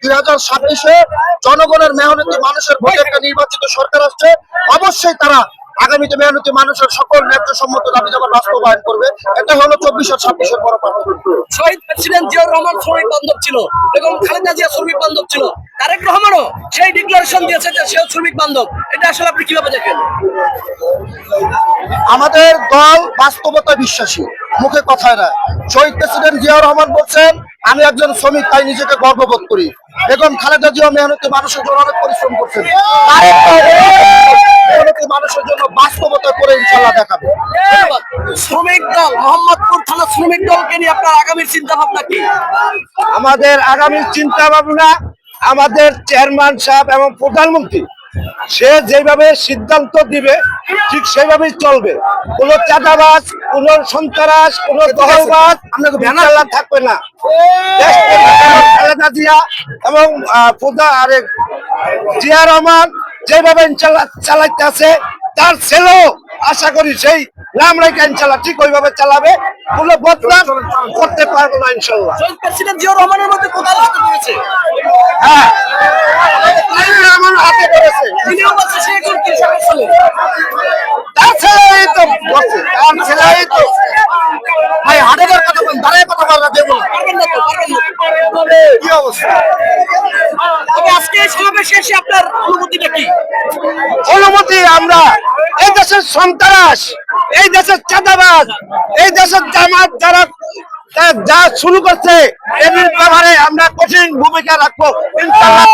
2026-এ জনগণের মেহনতি মানুষের ভোটে একটা নির্বাচিত সরকার আসছে। অবশ্যই তারা আগামীতে মেহনতি মানুষের সকল ন্যায্য সম্মত দাবি দাবা বাস্তবায়ন করবে। এটা হলো 24 আর 26-এর বড় পার্থক্য। শহীদ প্রেসিডেন্ট জিয়াউর রহমান শ্রমিক বান্ধব ছিল এবং খালেদা জিয়া শ্রমিক বান্ধব ছিল। তারেক রহমানও সেই ডিক্লারেশন দিয়েছে যে সেও শ্রমিক বান্ধব। এটা আসলে আপনি কিভাবে দেখেন? আমাদের দল বাস্তবতা বিশ্বাসী, মুখে কথায় না। শহীদ প্রেসিডেন্ট জিয়াউর রহমান বলছেন, আমি একজন শ্রমিক, তাই নিজেকে গর্ববোধ করি। বেগম খালেদা জিয়া মেহনতি মানুষের জন্য অনেক পরিশ্রম করছেন। মেহনতি মানুষের জন্য বাস্তবতা করে ইনশাল্লাহ দেখাবে। শ্রমিক দল, মোহাম্মদপুর থানা শ্রমিক দলকে নিয়ে আপনার আগামী চিন্তা ভাবনা কি? আমাদের আগামী চিন্তা ভাবনা, আমাদের চেয়ারম্যান সাহেব এবং প্রধানমন্ত্রী সে যেভাবে সিদ্ধান্ত দিবে ঠিক সেভাবেই চলবে। কোন চাঁদাবাজ, কোন সন্ত্রাস, কোন দখলবাজ ইনশাল্লাহ থাকবে না। খালেদা জিয়া এবং জিয়া রহমান যেভাবে ইনশাল্লাহ চালাইতে আছে, তার ছেলেও আশা করি সেই নাম রেখে ইনশাল্লাহ ঠিক ওইভাবে চালাবে। কোনো বদনাম করতে পারবো না ইনশাল্লাহ। প্রেসিডেন্ট জিয়াউর রহমানের মধ্যে কোথায় হাতে করেছে? হ্যাঁ, আমার হাতে করেছে। তিনিও বলছে সে একজন কৃষকের ছেলে। তার ছেলেই তো বলছে, তার ছেলেই তো। ভাই হাটের কথা বলেন, দাঁড়ায় কথা বলা দেবো না। পারবেন না তো, পারবেন না। কি অবস্থা? তবে আজকে এই সমাবেশ শেষে আপনার অনুভূতিটা কি? অনুমতি, আমরা এই দেশের সন্ত্রাস, এই দেশের চাঁদাবাজ, এই দেশের জামাত যারা যা শুরু করছে এর ব্যাপারে আমরা কঠিন ভূমিকা রাখবো ইনশাআল্লাহ।